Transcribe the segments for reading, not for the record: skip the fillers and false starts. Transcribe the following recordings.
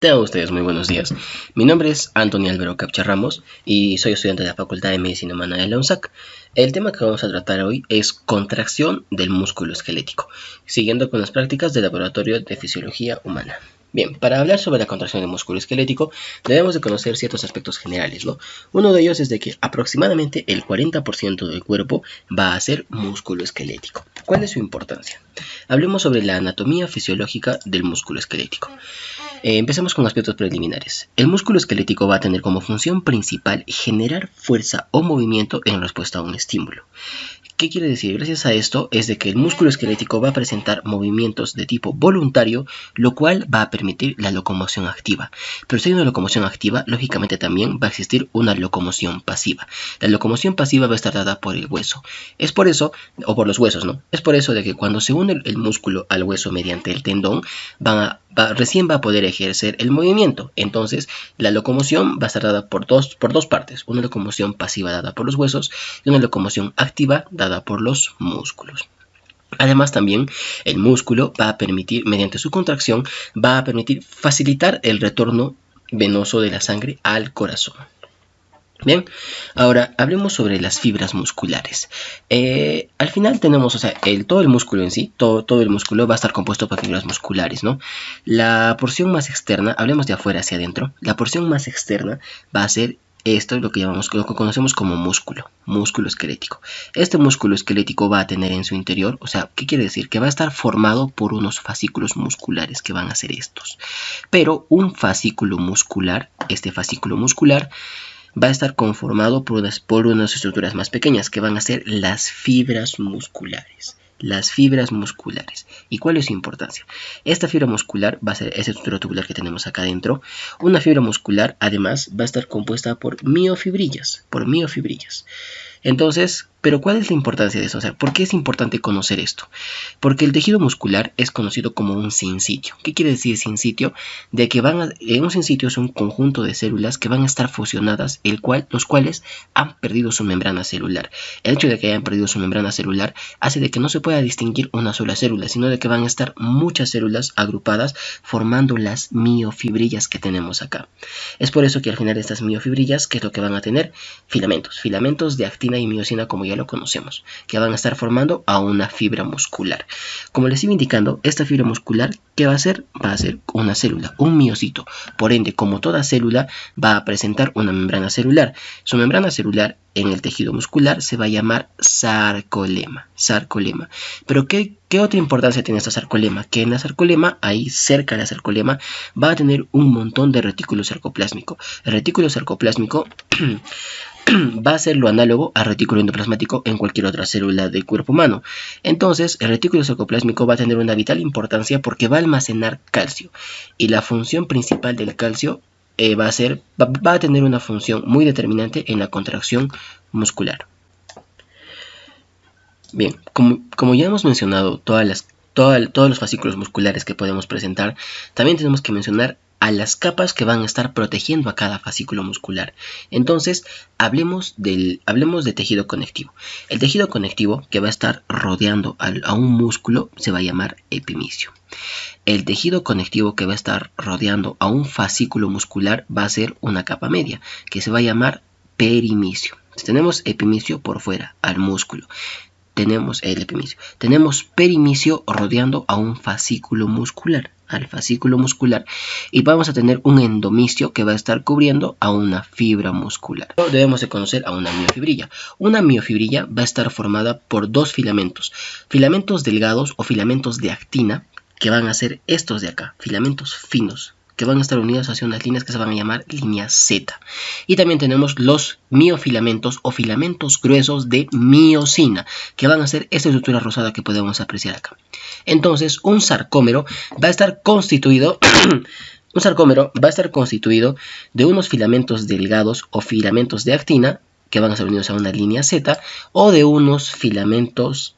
Tengan ustedes muy buenos días. Mi nombre es Antonio Álvaro Capcha Ramos y soy estudiante de la Facultad de Medicina Humana de la UNSAC. El tema que vamos a tratar hoy es contracción del músculo esquelético, siguiendo con las prácticas del Laboratorio de Fisiología Humana. Bien, para hablar sobre la contracción del músculo esquelético debemos de conocer ciertos aspectos generales, ¿no? Uno de ellos es de que aproximadamente el 40% del cuerpo va a ser músculo esquelético. ¿Cuál es su importancia? Hablemos sobre la anatomía fisiológica del músculo esquelético. Empecemos con aspectos preliminares. El músculo esquelético va a tener como función principal generar fuerza o movimiento en respuesta a un estímulo. ¿Qué quiere decir? Gracias a esto es de que el músculo esquelético va a presentar movimientos de tipo voluntario, lo cual va a permitir la locomoción activa. Pero si hay una locomoción activa, lógicamente también va a existir una locomoción pasiva. La locomoción pasiva va a estar dada por el hueso. Es por eso, o por los huesos, ¿no? Es por eso de que cuando se une el músculo al hueso mediante el tendón, recién va a poder ejercer el movimiento. Entonces, la locomoción va a estar dada por dos partes. Una locomoción pasiva dada por los huesos y una locomoción activa dada por los músculos. Además, también el músculo va a permitir, mediante su contracción, va a permitir facilitar el retorno venoso de la sangre al corazón. Bien, ahora hablemos sobre las fibras musculares. Al final tenemos, todo el músculo en sí, todo el músculo va a estar compuesto por fibras musculares, ¿no? La porción más externa, hablemos de afuera hacia adentro, la porción más externa va a ser esto es lo que conocemos como músculo esquelético. Este músculo esquelético va a tener en su interior, ¿qué quiere decir? Que va a estar formado por unos fascículos musculares que van a ser estos. Pero un fascículo muscular, este fascículo muscular, va a estar conformado por unas estructuras más pequeñas que van a ser las fibras musculares. Las fibras musculares. ¿Y cuál es su importancia? Esta fibra muscular va a ser esa estructura tubular que tenemos acá adentro. Una fibra muscular, además, va a estar compuesta por miofibrillas. Entonces, ¿pero cuál es la importancia de eso? ¿Por qué es importante conocer esto? Porque el tejido muscular es conocido como un sinsitio. ¿Qué quiere decir sinsitio? De que un sinsitio es un conjunto de células que van a estar fusionadas, los cuales han perdido su membrana celular. El hecho de que hayan perdido su membrana celular hace de que no se pueda distinguir una sola célula, sino de que van a estar muchas células agrupadas formando las miofibrillas que tenemos acá. Es por eso que al final de estas miofibrillas, ¿qué es lo que van a tener? Filamentos de actina y miosina, como ya lo conocemos, que van a estar formando a una fibra muscular. Como les iba indicando, esta fibra muscular, ¿qué va a hacer? Va a ser una célula, un miocito. Por ende, como toda célula, va a presentar una membrana celular. Su membrana celular en el tejido muscular se va a llamar sarcolema. Pero ¿qué otra importancia tiene esta sarcolema? Que en la sarcolema, ahí cerca de la sarcolema, va a tener un montón de retículo sarcoplásmico. El retículo sarcoplásmico va a ser lo análogo al retículo endoplasmático en cualquier otra célula del cuerpo humano. Entonces, el retículo sarcoplásmico va a tener una vital importancia porque va a almacenar calcio. Y la función principal del calcio va a tener una función muy determinante en la contracción muscular. Bien, como ya hemos mencionado todos los fascículos musculares que podemos presentar, también tenemos que mencionar a las capas que van a estar protegiendo a cada fascículo muscular. Entonces, hablemos de tejido conectivo. El tejido conectivo que va a estar rodeando a un músculo se va a llamar epimicio. El tejido conectivo que va a estar rodeando a un fascículo muscular va a ser una capa media, que se va a llamar perimicio. Tenemos epimicio por fuera, al músculo. Tenemos el epimicio. Tenemos perimicio rodeando a un fascículo muscular, y vamos a tener un endomicio que va a estar cubriendo a una fibra muscular. Debemos de conocer a una miofibrilla. Una miofibrilla va a estar formada por dos filamentos delgados o filamentos de actina, que van a ser estos de acá, filamentos finos, que van a estar unidos hacia unas líneas que se van a llamar línea Z. Y también tenemos los miofilamentos o filamentos gruesos de miosina, que van a ser esta estructura rosada que podemos apreciar acá. Entonces, un sarcómero va a estar constituido de unos filamentos delgados o filamentos de actina, que van a estar unidos a una línea Z, o de unos filamentos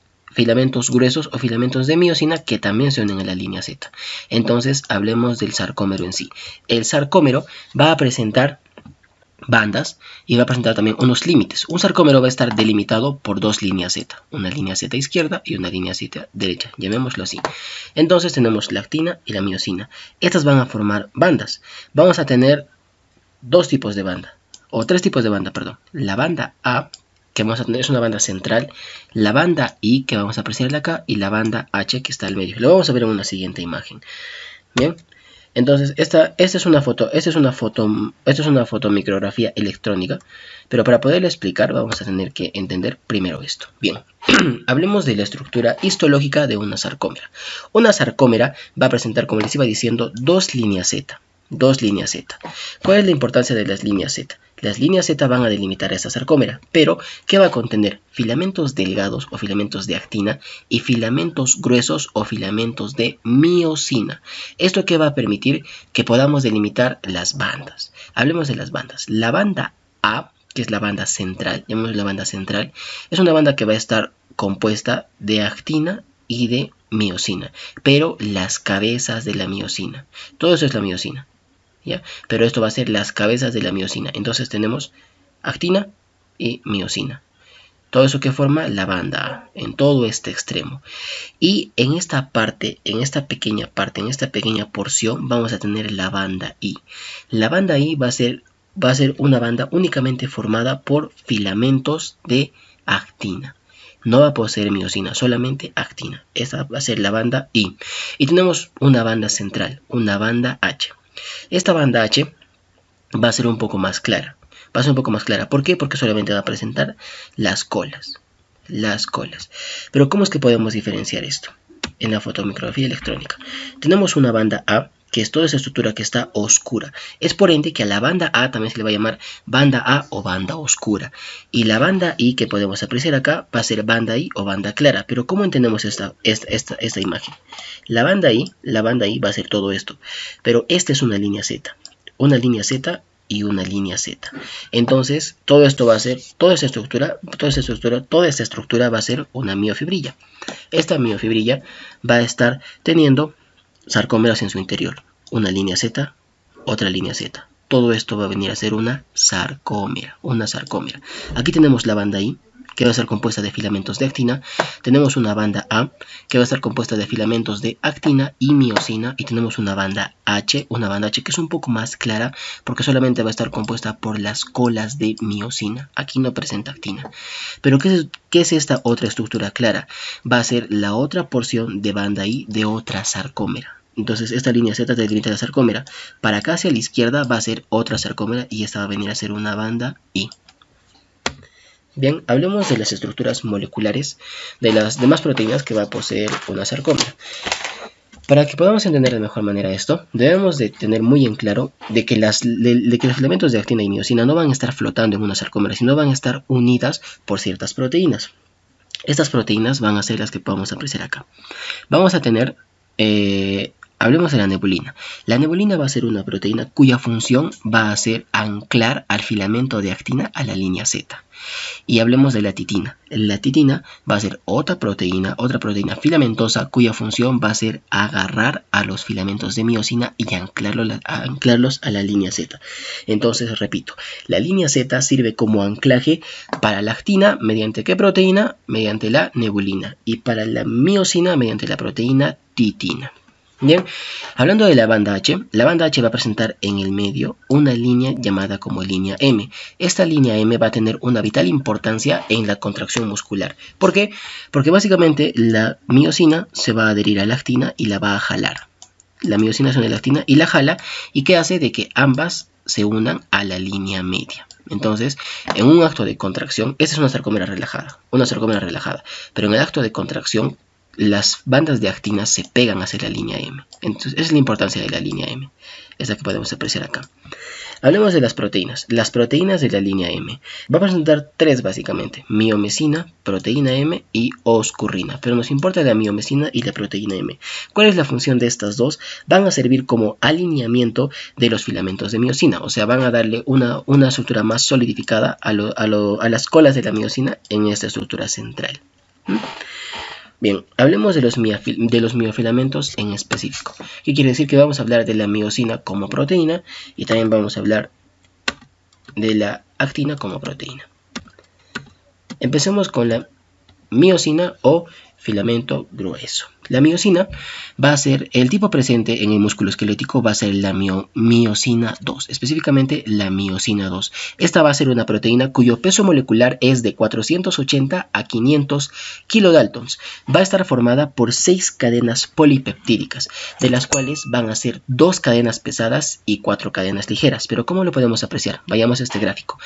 gruesos o filamentos de miosina que también se unen a la línea Z. Entonces, hablemos del sarcómero en sí. El sarcómero va a presentar bandas y va a presentar también unos límites. Un sarcómero va a estar delimitado por dos líneas Z, una línea Z izquierda y una línea Z derecha, llamémoslo así. Entonces tenemos la actina y la miosina. Estas van a formar bandas. Vamos a tener dos tipos de banda, o tres tipos de banda, perdón. La banda A, que vamos a tener, es una banda central, la banda I, que vamos a apreciarla acá, y la banda H, que está al medio. Lo vamos a ver en una siguiente imagen. Bien. Entonces, esta es una fotomicrografía electrónica, pero para poderla explicar vamos a tener que entender primero esto. Bien, hablemos de la estructura histológica de una sarcómera. Una sarcómera va a presentar, como les iba diciendo, dos líneas Z. ¿Cuál es la importancia de las líneas Z? Las líneas Z van a delimitar esta sarcómera, pero ¿qué va a contener? Filamentos delgados o filamentos de actina y filamentos gruesos o filamentos de miosina. ¿Esto qué va a permitir? Que podamos delimitar las bandas. Hablemos de las bandas. La banda A, que es la banda central, llamémosla la banda central, es una banda que va a estar compuesta de actina y de miosina, pero las cabezas de la miosina. Todo eso es la miosina. ¿Ya? Pero esto va a ser las cabezas de la miosina. Entonces tenemos actina y miosina. Todo eso que forma la banda A en todo este extremo. Y en esta parte, en esta pequeña porción, vamos a tener la banda I. La banda I va a ser una banda únicamente formada por filamentos de actina. No va a poseer miosina, solamente actina. Esa va a ser la banda I. Y tenemos una banda central, una banda H. Esta banda H va a ser un poco más clara. ¿Por qué? Porque solamente va a presentar las colas. Pero ¿cómo es que podemos diferenciar esto? En la fotomicrografía electrónica. Tenemos una banda A, que es toda esa estructura que está oscura. Es por ende que a la banda A también se le va a llamar banda A o banda oscura. Y la banda I que podemos apreciar acá va a ser banda I o banda clara. Pero ¿cómo entendemos esta imagen? La banda I va a ser todo esto. Pero esta es una línea Z. Una línea Z y una línea Z. Entonces, todo esto va a ser, toda esta estructura va a ser una miofibrilla. Esta miofibrilla va a estar teniendo sarcómeras en su interior. Una línea Z, otra línea Z. Todo esto va a venir a ser una sarcómera. Aquí tenemos la banda I, que va a estar compuesta de filamentos de actina. Tenemos una banda A, que va a estar compuesta de filamentos de actina y miosina. Y tenemos una banda H, que es un poco más clara, porque solamente va a estar compuesta por las colas de miosina. Aquí no presenta actina. Pero ¿qué es esta otra estructura clara? Va a ser la otra porción de banda I de otra sarcómera. Entonces esta línea Z delimita la sarcómera. Para acá hacia la izquierda va a ser otra sarcómera y esta va a venir a ser una banda I. Bien, hablemos de las estructuras moleculares de las demás proteínas que va a poseer una sarcómera. Para que podamos entender de mejor manera esto, debemos de tener muy en claro de que los filamentos de actina y miosina no van a estar flotando en una sarcómera, sino van a estar unidas por ciertas proteínas. Estas proteínas van a ser las que podamos apreciar acá. Vamos a tener... hablemos de la nebulina. La nebulina va a ser una proteína cuya función va a ser anclar al filamento de actina a la línea Z. Y hablemos de la titina. La titina va a ser otra proteína filamentosa cuya función va a ser agarrar a los filamentos de miosina y anclarlos a la línea Z. Entonces, repito, la línea Z sirve como anclaje para la actina, ¿mediante qué proteína? Mediante la nebulina. Y para la miosina, mediante la proteína titina. Bien, hablando de la banda H va a presentar en el medio una línea llamada como línea M. Esta línea M va a tener una vital importancia en la contracción muscular. ¿Por qué? Porque básicamente la miosina se va a adherir a la actina y la va a jalar. La miosina se une a la actina y la jala, y ¿qué hace? De que ambas se unan a la línea media. Entonces, en un acto de contracción, esta es una sarcómera relajada, pero en el acto de contracción, las bandas de actina se pegan hacia la línea M. Entonces, esa es la importancia de la línea M. Esa que podemos apreciar acá. Hablemos de las proteínas. Las proteínas de la línea M. Va a presentar tres básicamente. Miomesina, proteína M y oscurrina. Pero nos importa la miomesina y la proteína M. ¿Cuál es la función de estas dos? Van a servir como alineamiento de los filamentos de miosina. O sea, van a darle una estructura más solidificada a las colas de la miosina en esta estructura central. Bien, hablemos de los miofilamentos en específico. ¿Qué quiere decir? Que vamos a hablar de la miosina como proteína y también vamos a hablar de la actina como proteína. Empecemos con la miosina o filamento grueso. La miosina va a ser, el tipo presente en el músculo esquelético va a ser la miosina 2, específicamente la miosina 2. Esta va a ser una proteína cuyo peso molecular es de 480 a 500 kilodaltons. Va a estar formada por 6 cadenas polipeptídicas, de las cuales van a ser 2 cadenas pesadas y 4 cadenas ligeras. Pero ¿cómo lo podemos apreciar? Vayamos a este gráfico.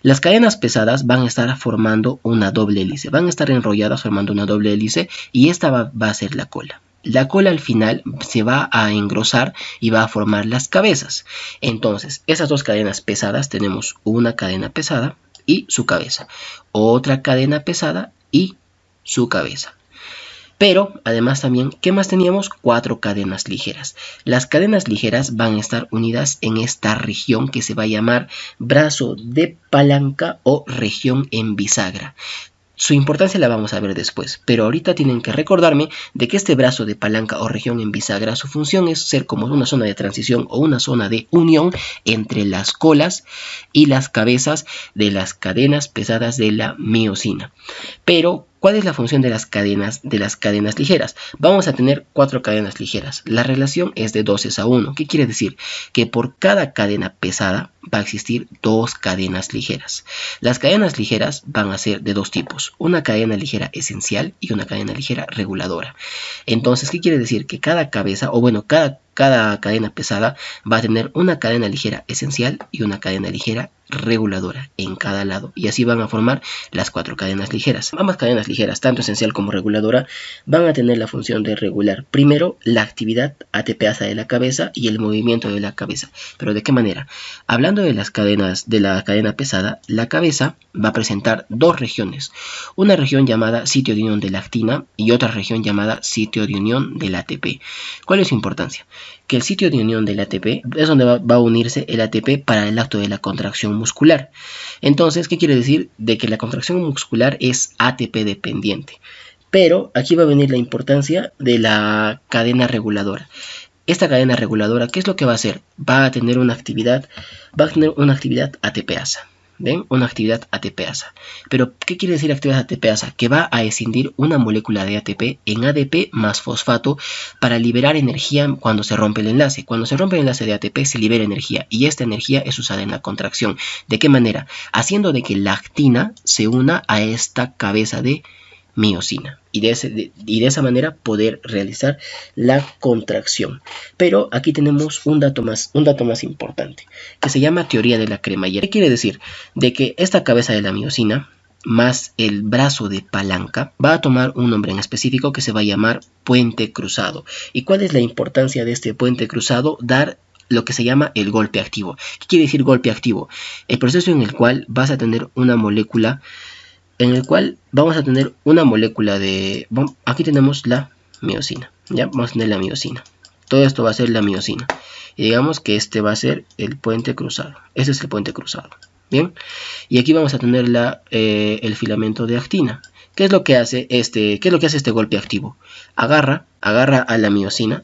Las cadenas pesadas van a estar formando una doble hélice, van a estar enrolladas formando una doble hélice, y esta va a ser la cola. La cola al final se va a engrosar y va a formar las cabezas. Entonces, esas dos cadenas pesadas, tenemos una cadena pesada y su cabeza, otra cadena pesada y su cabeza. Pero además también, ¿qué más teníamos? 4 cadenas ligeras. Las cadenas ligeras van a estar unidas en esta región que se va a llamar brazo de palanca o región en bisagra. Su importancia la vamos a ver después, pero ahorita tienen que recordarme de que este brazo de palanca o región en bisagra, su función es ser como una zona de transición o una zona de unión entre las colas y las cabezas de las cadenas pesadas de la miosina. Pero ¿cuál es la función de las cadenas ligeras? Vamos a tener 4 cadenas ligeras. La relación es de 2:1. ¿Qué quiere decir? Que por cada cadena pesada va a existir 2 cadenas ligeras. Las cadenas ligeras van a ser de 2 tipos. Una cadena ligera esencial y una cadena ligera reguladora. Entonces, ¿qué quiere decir? Que cada cabeza, o bueno, cada cadena pesada va a tener una cadena ligera esencial y una cadena ligera reguladora en cada lado, y así van a formar las 4 cadenas ligeras. Ambas cadenas ligeras, tanto esencial como reguladora, van a tener la función de regular primero la actividad ATPasa de la cabeza y el movimiento de la cabeza. ¿Pero de qué manera? Hablando de las cadenas, de la cadena pesada, la cabeza va a presentar 2 regiones, una región llamada sitio de unión de la actina y otra región llamada sitio de unión del ATP. ¿Cuál es su importancia? Que el sitio de unión del ATP es donde va a unirse el ATP para el acto de la contracción muscular. Entonces, ¿qué quiere decir? De que la contracción muscular es ATP dependiente. Pero aquí va a venir la importancia de la cadena reguladora. Esta cadena reguladora, ¿qué es lo que va a hacer? Va a tener una actividad ATPasa. ¿Ven? Una actividad ATPasa. Pero, ¿qué quiere decir actividad ATPasa? Que va a escindir una molécula de ATP en ADP más fosfato para liberar energía cuando se rompe el enlace. Cuando se rompe el enlace de ATP se libera energía, y esta energía es usada en la contracción. ¿De qué manera? Haciendo de que la actina se una a esta cabeza de miosina, y de esa manera poder realizar la contracción. Pero aquí tenemos un dato más importante, que se llama teoría de la cremallera. ¿Qué quiere decir? De que esta cabeza de la miosina más el brazo de palanca va a tomar un nombre en específico que se va a llamar puente cruzado. ¿Y cuál es la importancia de este puente cruzado? Dar lo que se llama el golpe activo. ¿Qué quiere decir golpe activo? El proceso en el cual vas a tener una molécula de... Aquí tenemos la miosina, ¿ya? Vamos a tener la miosina. Todo esto va a ser la miosina. Y digamos que este va a ser el puente cruzado. Este es el puente cruzado, ¿bien? Y aquí vamos a tener el filamento de actina. ¿Qué es lo que hace este golpe activo? Agarra a la miosina,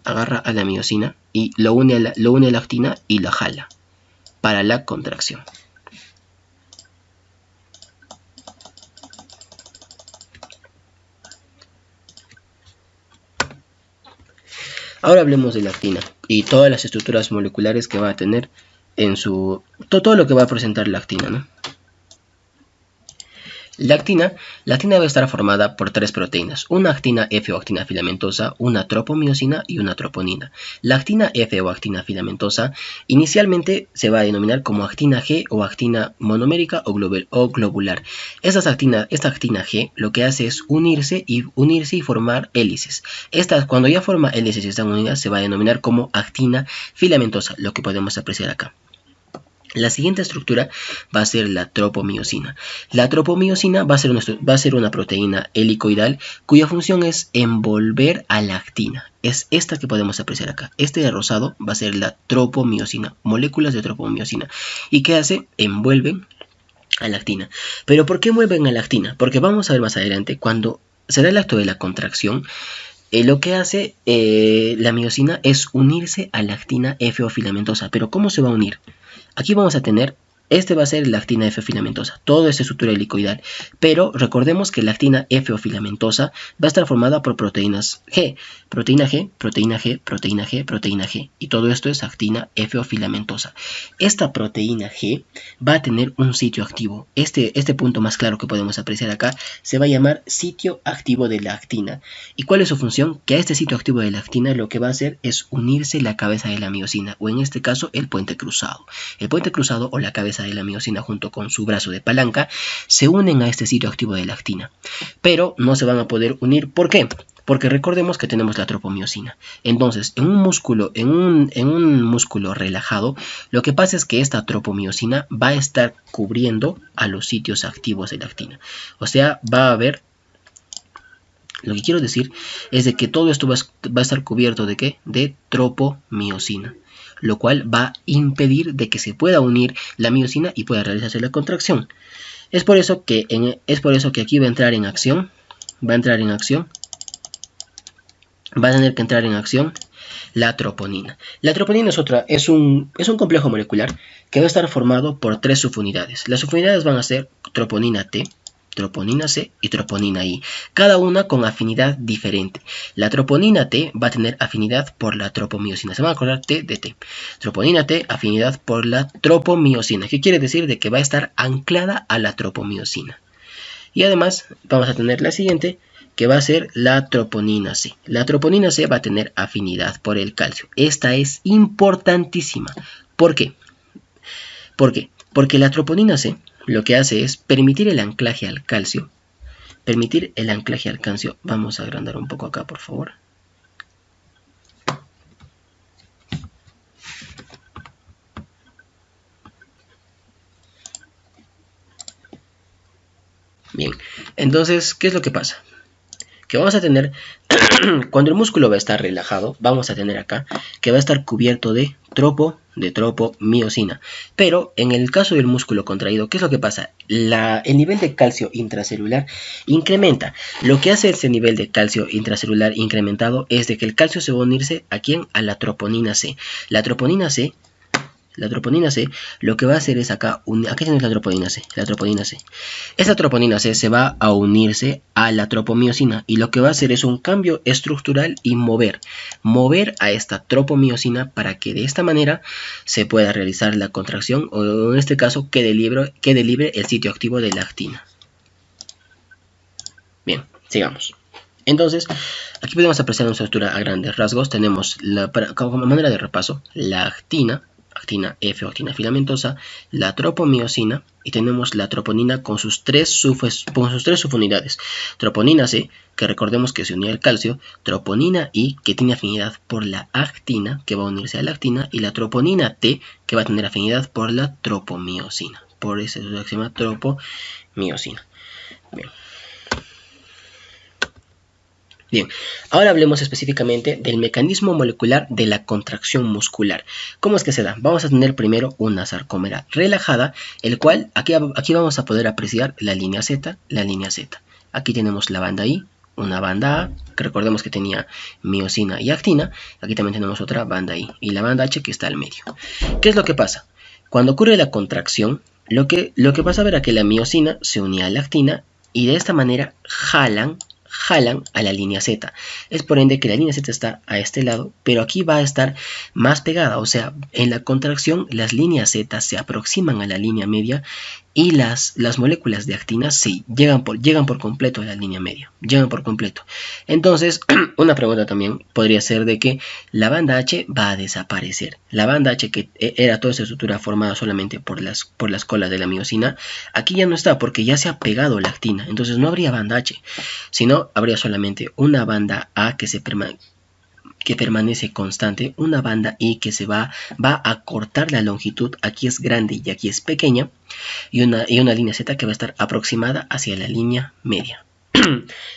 y lo une a la actina y la jala para la contracción. Ahora hablemos de la actina y todas las estructuras moleculares que va a tener en todo lo que va a presentar la actina, ¿no? La actina va a estar formada por 3 proteínas, una actina F o actina filamentosa, una tropomiosina y una troponina. La actina F o actina filamentosa inicialmente se va a denominar como actina G o actina monomérica o globular. Esta actina G lo que hace es unirse y formar hélices. Cuando ya forma hélices y están unidas, se va a denominar como actina filamentosa, lo que podemos apreciar acá. La siguiente estructura va a ser la tropomiosina. La tropomiosina va a ser una proteína helicoidal cuya función es envolver a la actina. Es esta que podemos apreciar acá. Este de rosado va a ser la tropomiosina, moléculas de tropomiosina. ¿Y qué hace? Envuelven a la actina. ¿Pero por qué envuelven a la actina? Porque vamos a ver más adelante, cuando se da el acto de la contracción, lo que hace la miosina es unirse a la actina F o filamentosa. ¿Pero cómo se va a unir? Aquí vamos a tener Este va a ser la actina F filamentosa, todo es estructura helicoidal, pero recordemos que la actina F filamentosa va a estar formada por proteínas G, proteína G, proteína G, proteína G, proteína G, y todo esto es actina F filamentosa. Esta proteína G va a tener un sitio activo. Este punto más claro que podemos apreciar acá se va a llamar sitio activo de la actina. ¿Y cuál es su función? Que a este sitio activo de la actina lo que va a hacer es unirse la cabeza de la miosina, o en este caso el puente cruzado. El puente cruzado o la cabeza de la miosina junto con su brazo de palanca se unen a este sitio activo de la actina, pero no se van a poder unir. ¿Por qué? Porque recordemos que tenemos la tropomiosina. Entonces, en un músculo relajado, lo que pasa es que esta tropomiosina va a estar cubriendo a los sitios activos de la actina. O sea, va a haber... Lo que quiero decir es de que todo esto va a estar cubierto ¿de qué? De tropomiosina, lo cual va a impedir de que se pueda unir la miosina y pueda realizarse la contracción. Es por eso que aquí va a entrar en acción, va a tener que entrar en acción la troponina. La troponina es un complejo molecular que va a estar formado por 3 subunidades. Las subunidades van a ser troponina T, troponina C y troponina I, cada una con afinidad diferente. La troponina T va a tener afinidad por la tropomiosina. Se van a acordar T de T. Troponina T, afinidad por la tropomiosina. ¿Qué quiere decir? De que va a estar anclada a la tropomiosina. Y además vamos a tener la siguiente, que va a ser la troponina C. La troponina C va a tener afinidad por el calcio. Esta es importantísima. ¿Por qué? Porque la troponina C lo que hace es permitir el anclaje al calcio. Vamos a agrandar un poco acá, por favor. Bien, entonces, ¿qué es lo que pasa? Que vamos a tener, cuando el músculo va a estar relajado, vamos a tener acá que va a estar cubierto de tropomiosina. Pero en el caso del músculo contraído, ¿qué es lo que pasa? El nivel de calcio intracelular incrementa. Lo que hace ese nivel de calcio intracelular incrementado es de que el calcio se va a unirse ¿a quién? A la troponina C. La troponina C, lo que va a hacer es acá tienes la troponina C. Esta troponina C se va a unirse a la tropomiosina y lo que va a hacer es un cambio estructural y mover a esta tropomiosina para que de esta manera se pueda realizar la contracción, o en este caso quede libre el sitio activo de la actina. Bien, sigamos. Entonces, aquí podemos apreciar una estructura a grandes rasgos. Tenemos, como manera de repaso, la actina F o actina filamentosa, la tropomiosina y tenemos la troponina con sus tres subunidades. Troponina C, que recordemos que se unía al calcio, troponina I, que tiene afinidad por la actina, que va a unirse a la actina, y la troponina T, que va a tener afinidad por la tropomiosina. Por eso se llama tropomiosina. Bien, ahora hablemos específicamente del mecanismo molecular de la contracción muscular. ¿Cómo es que se da? Vamos a tener primero una sarcómera relajada, el cual aquí vamos a poder apreciar la línea Z, Aquí tenemos la banda I, una banda A, que recordemos que tenía miosina y actina. Aquí también tenemos otra banda I y la banda H que está al medio. ¿Qué es lo que pasa? Cuando ocurre la contracción, lo que pasa a ver es que la miosina se unía a la actina y de esta manera jalan a la línea Z. Es por ende que la línea Z está a este lado, pero aquí va a estar más pegada. O sea, en la contracción las líneas Z se aproximan a la línea media y las moléculas de actina sí, llegan por completo a la línea media. Entonces, una pregunta también podría ser de que la banda H va a desaparecer. La banda H, que era toda esa estructura formada solamente por las colas de la miosina, aquí ya no está porque ya se ha pegado la actina. Entonces no habría banda H, sino habría solamente una banda A que permanece constante, una banda I que se va a cortar la longitud, aquí es grande y aquí es pequeña, y una línea Z que va a estar aproximada hacia la línea media.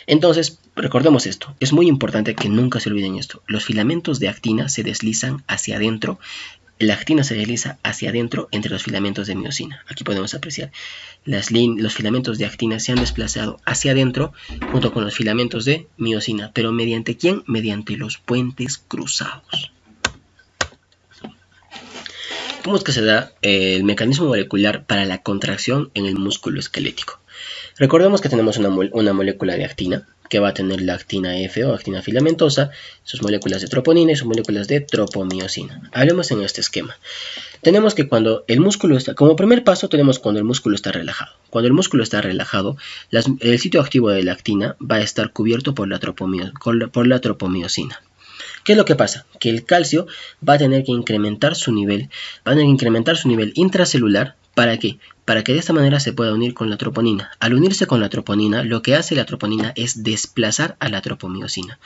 Entonces, recordemos esto, es muy importante que nunca se olviden esto, los filamentos de actina se deslizan hacia adentro. La actina se desliza hacia adentro entre los filamentos de miosina. Aquí podemos apreciar los filamentos de actina se han desplazado hacia adentro junto con los filamentos de miosina. ¿Pero mediante quién? Mediante los puentes cruzados. ¿Cómo es que se da el mecanismo molecular para la contracción en el músculo esquelético? Recordemos que tenemos una molécula de actina, que va a tener la actina F o actina filamentosa, sus moléculas de troponina y sus moléculas de tropomiosina. Hablemos en este esquema. Tenemos que cuando el músculo está, como primer paso tenemos cuando el músculo está relajado. Cuando el músculo está relajado, el sitio activo de la actina va a estar cubierto por la tropomiosina. ¿Qué es lo que pasa? Que el calcio va a tener que incrementar su nivel, intracelular. ¿Para qué? Para que de esta manera se pueda unir con la troponina. Al unirse con la troponina, lo que hace la troponina es desplazar a la tropomiosina.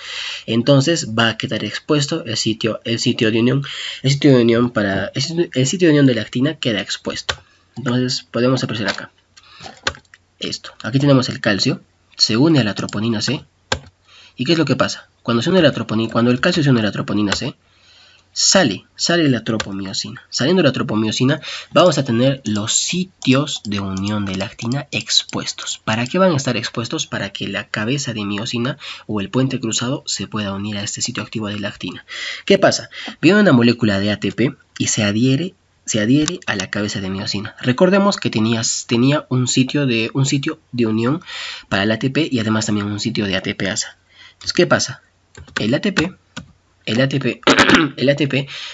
Entonces va a quedar expuesto el sitio de unión. El sitio de unión de la actina queda expuesto. Entonces podemos apreciar acá esto. Aquí tenemos el calcio, se une a la troponina C. ¿Y qué es lo que pasa? Cuando el calcio se une a la troponina C, sale la tropomiosina. Saliendo la tropomiosina, vamos a tener los sitios de unión de la actina expuestos. ¿Para qué van a estar expuestos? Para que la cabeza de miosina o el puente cruzado se pueda unir a este sitio activo de la actina. ¿Qué pasa? Viene una molécula de ATP y se adhiere a la cabeza de miosina. Recordemos que tenía un sitio de unión para el ATP y además también un sitio de ATPasa. Entonces, ¿qué pasa? El ATP,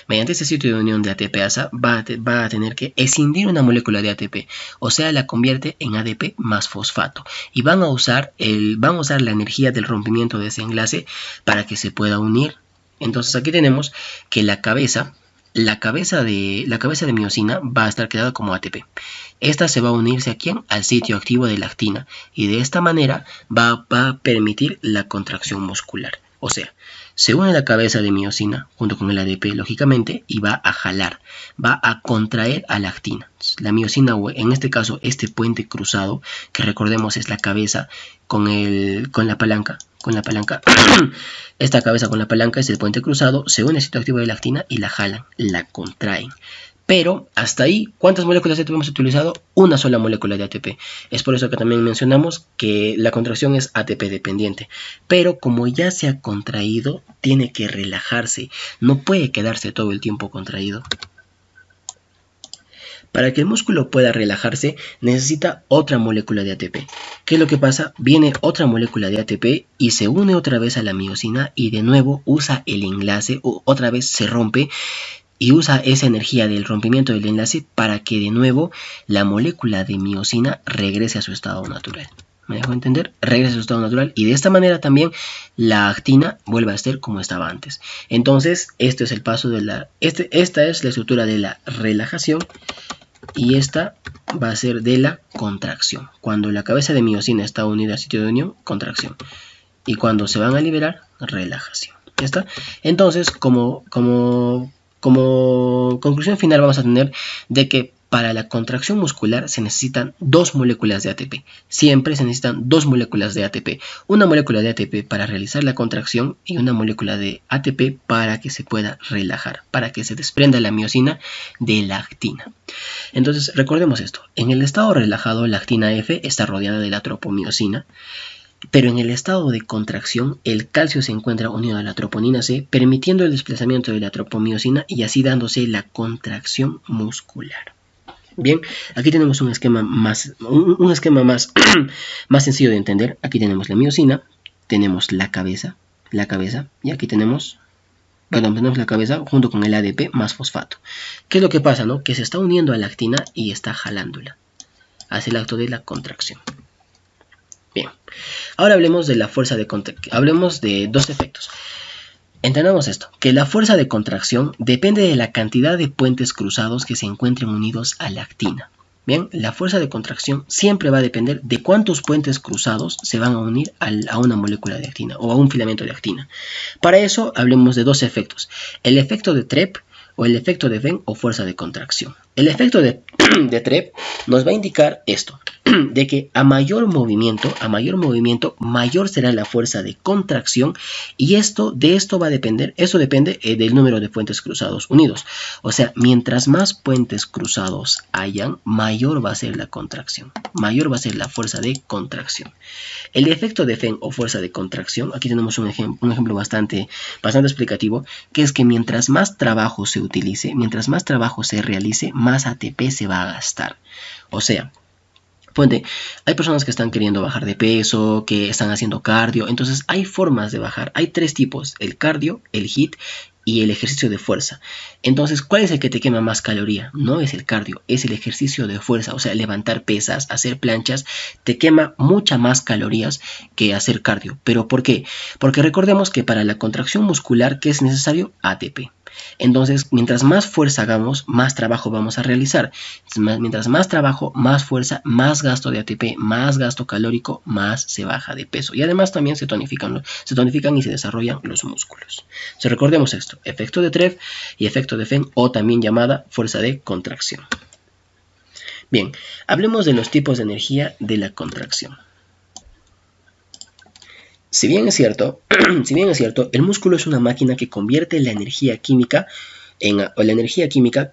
mediante este sitio de unión de ATPasa, va a tener que escindir una molécula de ATP, o sea, la convierte en ADP más fosfato. Y van a usar la energía del rompimiento de ese enlace para que se pueda unir. Entonces, aquí tenemos que la cabeza de miosina va a estar creada como ATP. Esta se va a unirse ¿a quién? Al sitio activo de la actina, y de esta manera va a permitir la contracción muscular. O sea, se une la cabeza de miosina junto con el ADP, lógicamente, y va a jalar, va a contraer a la actina. La miosina, en este caso, este puente cruzado, que recordemos es la cabeza con la palanca. Esta cabeza con la palanca es el puente cruzado, se une al sitio activo de la actina y la jalan, la contraen. Pero hasta ahí, ¿cuántas moléculas de ATP hemos utilizado? Una sola molécula de ATP. Es por eso que también mencionamos que la contracción es ATP dependiente. Pero como ya se ha contraído, tiene que relajarse. No puede quedarse todo el tiempo contraído. Para que el músculo pueda relajarse, necesita otra molécula de ATP. ¿Qué es lo que pasa? Viene otra molécula de ATP y se une otra vez a la miosina y de nuevo usa el enlace, o otra vez se rompe. Y usa esa energía del rompimiento del enlace para que de nuevo la molécula de miosina regrese a su estado natural. ¿Me dejo entender? Regresa a su estado natural y de esta manera también la actina vuelve a ser como estaba antes. Entonces, este es el paso de esta es la estructura de la relajación y esta va a ser de la contracción. Cuando la cabeza de miosina está unida al sitio de unión, contracción. Y cuando se van a liberar, relajación. ¿Ya está? Entonces, como conclusión final vamos a tener de que para la contracción muscular se necesitan dos moléculas de ATP. Siempre se necesitan dos moléculas de ATP. Una molécula de ATP para realizar la contracción y una molécula de ATP para que se pueda relajar, para que se desprenda la miosina de la actina. Entonces recordemos esto. En el estado relajado la actina F está rodeada de la tropomiosina. Pero en el estado de contracción, el calcio se encuentra unido a la troponina C, permitiendo el desplazamiento de la tropomiosina y así dándose la contracción muscular. Bien, aquí tenemos un esquema más sencillo de entender. Aquí tenemos la miosina, tenemos la cabeza, y aquí tenemos la cabeza junto con el ADP más fosfato. ¿Qué es lo que pasa, no? Que se está uniendo a la actina y está jalándola. Hace el acto de la contracción. Bien, ahora hablemos de hablemos de dos efectos. Entendamos esto, que la fuerza de contracción depende de la cantidad de puentes cruzados que se encuentren unidos a la actina. Bien, la fuerza de contracción siempre va a depender de cuántos puentes cruzados se van a unir a una molécula de actina o a un filamento de actina. Para eso hablemos de dos efectos, el efecto de Trepp o el efecto de Venn o fuerza de contracción. El efecto de Trepp nos va a indicar esto, de que a mayor movimiento, mayor será la fuerza de contracción, y de esto va a depender, eso depende del número de puentes cruzados unidos. O sea, mientras más puentes cruzados hayan, mayor va a ser la contracción, mayor va a ser la fuerza de contracción. El efecto de Feng o fuerza de contracción, aquí tenemos un ejemplo bastante explicativo, que es que mientras más trabajo se utilice, mientras más trabajo se realice, más ATP se va a gastar. O sea, ponte, hay personas que están queriendo bajar de peso, que están haciendo cardio, entonces hay formas de bajar, hay 3 tipos, el cardio, el HIIT y el ejercicio de fuerza. Entonces, ¿cuál es el que te quema más caloría? No es el cardio, es el ejercicio de fuerza, o sea, levantar pesas, hacer planchas, te quema mucha más calorías que hacer cardio. ¿Pero por qué? Porque recordemos que para la contracción muscular, ¿qué es necesario? ATP. Entonces, mientras más fuerza hagamos, más trabajo vamos a realizar. Mientras más trabajo, más fuerza, más gasto de ATP, más gasto calórico, más se baja de peso. Y además también se tonifican y se desarrollan los músculos. Entonces, recordemos esto, efecto de Trepp y efecto de Feng, o también llamada fuerza de contracción. Bien, hablemos de los tipos de energía de la contracción. Si bien es cierto, el músculo es una máquina que convierte la energía química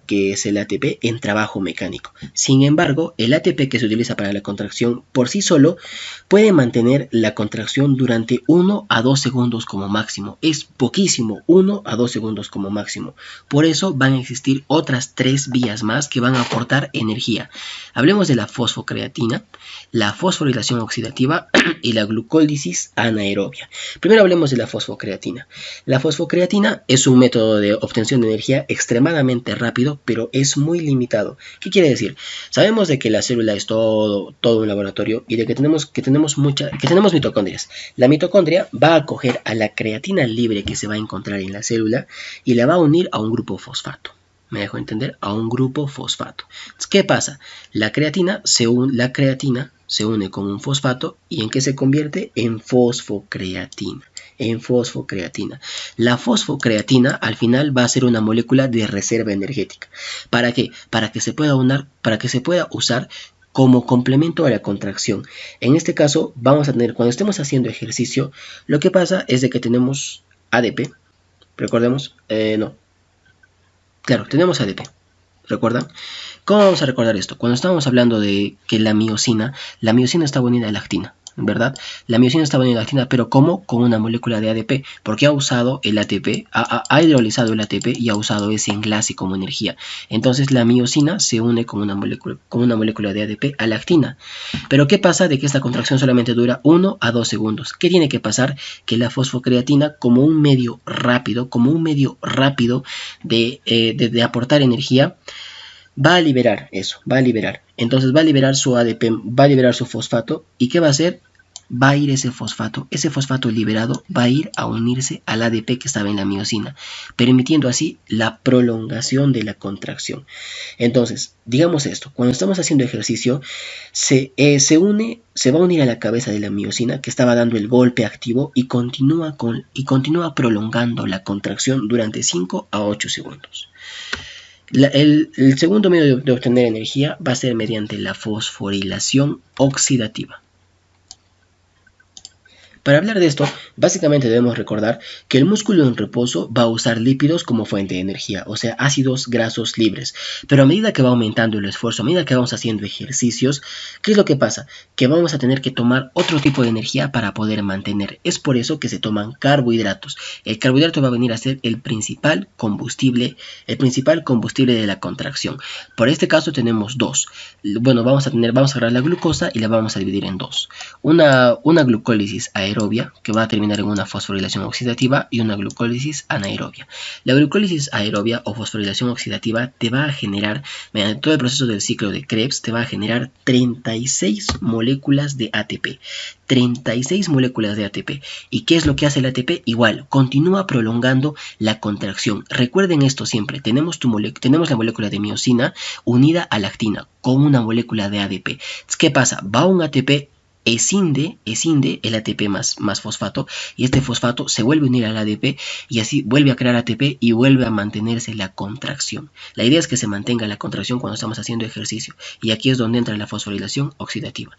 que es el ATP en trabajo mecánico. Sin embargo, el ATP que se utiliza para la contracción por sí solo puede mantener la contracción durante 1 a 2 segundos como máximo. Es poquísimo, 1 a 2 segundos como máximo. Por eso van a existir otras 3 vías más que van a aportar energía. Hablemos de la fosfocreatina, la fosforilación oxidativa y la glucólisis anaerobia. Primero hablemos de la fosfocreatina. La fosfocreatina es un método de obtención de energía extremadamente rápido, pero es muy limitado. ¿Qué quiere decir? Sabemos de que la célula es todo un laboratorio y de que tenemos mitocondrias. La mitocondria va a coger a la creatina libre que se va a encontrar en la célula y la va a unir a un grupo fosfato. ¿Me dejo entender? A un grupo fosfato. Entonces, ¿qué pasa? La creatina se une con un fosfato, ¿y en qué se convierte? En fosfocreatina. La fosfocreatina al final va a ser una molécula de reserva energética. ¿Para qué? Para que se pueda usar como complemento a la contracción. En este caso vamos a tener, cuando estemos haciendo ejercicio, lo que pasa es de que tenemos ADP. Recordemos, tenemos ADP. ¿Recuerdan? ¿Cómo vamos a recordar esto? Cuando estábamos hablando de que la miosina está unida a la actina, ¿verdad? La miosina está unida a la actina, pero ¿cómo? Con una molécula de ADP, porque ha usado el ATP, ha hidrolizado el ATP y ha usado ese enlace como energía. Entonces la miosina se une con una molécula de ADP a la actina. Pero ¿qué pasa de que esta contracción solamente dura 1 a 2 segundos? ¿Qué tiene que pasar? Que la fosfocreatina, como un medio rápido de aportar energía, va a liberar eso, entonces va a liberar su ADP, va a liberar su fosfato, ¿y qué va a hacer? Va a ir ese fosfato liberado va a ir a unirse al ADP que estaba en la miosina, permitiendo así la prolongación de la contracción. Entonces, digamos esto, cuando estamos haciendo ejercicio, se va a unir a la cabeza de la miosina que estaba dando el golpe activo y continúa prolongando la contracción durante 5 a 8 segundos. El segundo medio de obtener energía va a ser mediante la fosforilación oxidativa. Para hablar de esto, básicamente debemos recordar que el músculo en reposo va a usar lípidos como fuente de energía, o sea, ácidos grasos libres. Pero a medida que va aumentando el esfuerzo, a medida que vamos haciendo ejercicios, ¿qué es lo que pasa? Que vamos a tener que tomar otro tipo de energía para poder mantener. Es por eso que se toman carbohidratos. El carbohidrato va a venir a ser el principal combustible de la contracción. Por este caso tenemos dos. Bueno, vamos a agarrar la glucosa y la vamos a dividir en dos. Una glucólisis aeróbica, que va a terminar en una fosforilación oxidativa, y una glucólisis anaerobia. La glucólisis aerobia o fosforilación oxidativa te va a generar, mediante todo el proceso del ciclo de Krebs, te va a generar 36 moléculas de ATP. 36 moléculas de ATP. ¿Y qué es lo que hace el ATP? Igual, continúa prolongando la contracción. Recuerden esto siempre, tenemos la molécula de miosina unida a la actina con una molécula de ADP. ¿Qué pasa? Va un ATP escinde el ATP más fosfato, y este fosfato se vuelve a unir al ADP y así vuelve a crear ATP y vuelve a mantenerse la contracción. La idea es que se mantenga la contracción cuando estamos haciendo ejercicio, y aquí es donde entra la fosforilación oxidativa.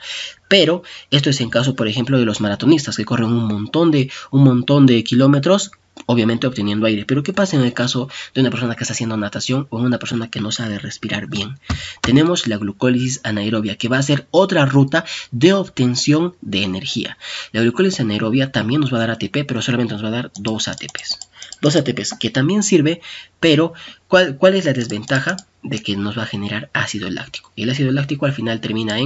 Pero esto es en caso, por ejemplo, de los maratonistas que corren un montón de kilómetros, obviamente obteniendo aire. Pero ¿qué pasa en el caso de una persona que está haciendo natación o una persona que no sabe respirar bien? Tenemos la glucólisis anaerobia, que va a ser otra ruta de obtención de energía. La glucólisis anaerobia también nos va a dar ATP, pero solamente nos va a dar 2 ATPs. 2 ATPs que también sirve, pero ¿cuál es la desventaja? De que nos va a generar ácido láctico. Y el ácido láctico al final termina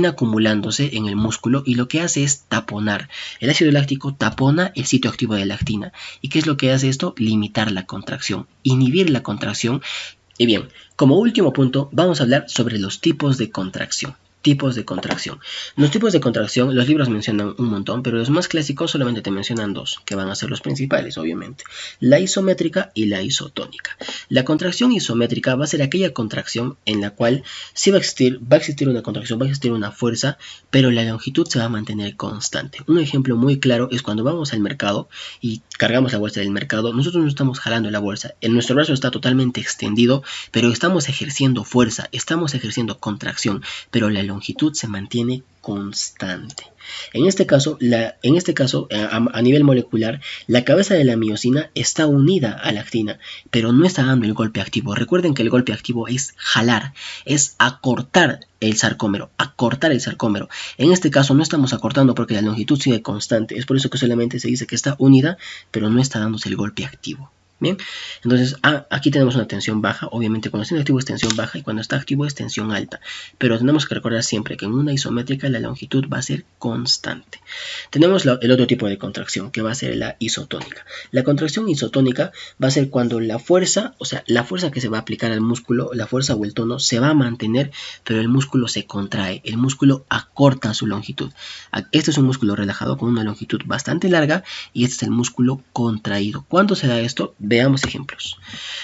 acumulándose en el músculo, y lo que hace es taponar. El ácido láctico tapona el sitio activo de lactina. ¿Y qué es lo que hace esto? Limitar la contracción, inhibir la contracción. Y bien, como último punto, vamos a hablar sobre los tipos de contracción. Tipos de contracción. Los tipos de contracción, los libros mencionan un montón, pero los más clásicos solamente te mencionan 2, que van a ser los principales, obviamente. La isométrica y la isotónica. La contracción isométrica va a ser aquella contracción en la cual sí va a existir una contracción, va a existir una fuerza, pero la longitud se va a mantener constante. Un ejemplo muy claro es cuando vamos al mercado y cargamos la bolsa del mercado. Nosotros no estamos jalando la bolsa, nuestro brazo está totalmente extendido, pero estamos ejerciendo fuerza, estamos ejerciendo contracción, pero la longitud se mantiene constante. En este caso, a nivel molecular, la cabeza de la miosina está unida a la actina, pero no está dando el golpe activo. Recuerden que el golpe activo es jalar, es acortar el sarcómero, En este caso no estamos acortando porque la longitud sigue constante. Es por eso que solamente se dice que está unida, pero no está dándose el golpe activo. Bien, entonces aquí tenemos una tensión baja. Obviamente cuando está inactivo es tensión baja y cuando está activo es tensión alta, pero tenemos que recordar siempre que en una isométrica la longitud va a ser constante. Tenemos el otro tipo de contracción, que va a ser la isotónica. La contracción isotónica va a ser cuando la fuerza, o sea, la fuerza que se va a aplicar al músculo, la fuerza o el tono se va a mantener, pero el músculo se contrae, el músculo acorta su longitud. Este es un músculo relajado con una longitud bastante larga, y este es el músculo contraído. ¿Cuándo se da esto? Veamos ejemplos.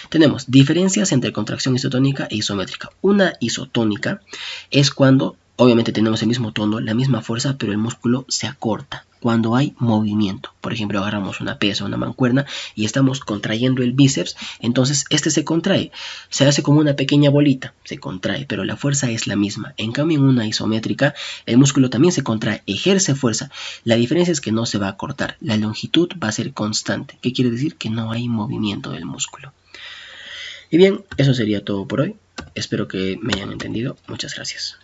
Tenemos diferencias entre contracción isotónica e isométrica. Una isotónica es cuando, obviamente tenemos el mismo tono, la misma fuerza, pero el músculo se acorta. Cuando hay movimiento, por ejemplo, agarramos una pesa, una mancuerna y estamos contrayendo el bíceps, entonces este se contrae, se hace como una pequeña bolita, se contrae, pero la fuerza es la misma. En cambio, en una isométrica, el músculo también se contrae, ejerce fuerza. La diferencia es que no se va a cortar, la longitud va a ser constante. ¿Qué quiere decir? Que no hay movimiento del músculo. Y bien, eso sería todo por hoy. Espero que me hayan entendido. Muchas gracias.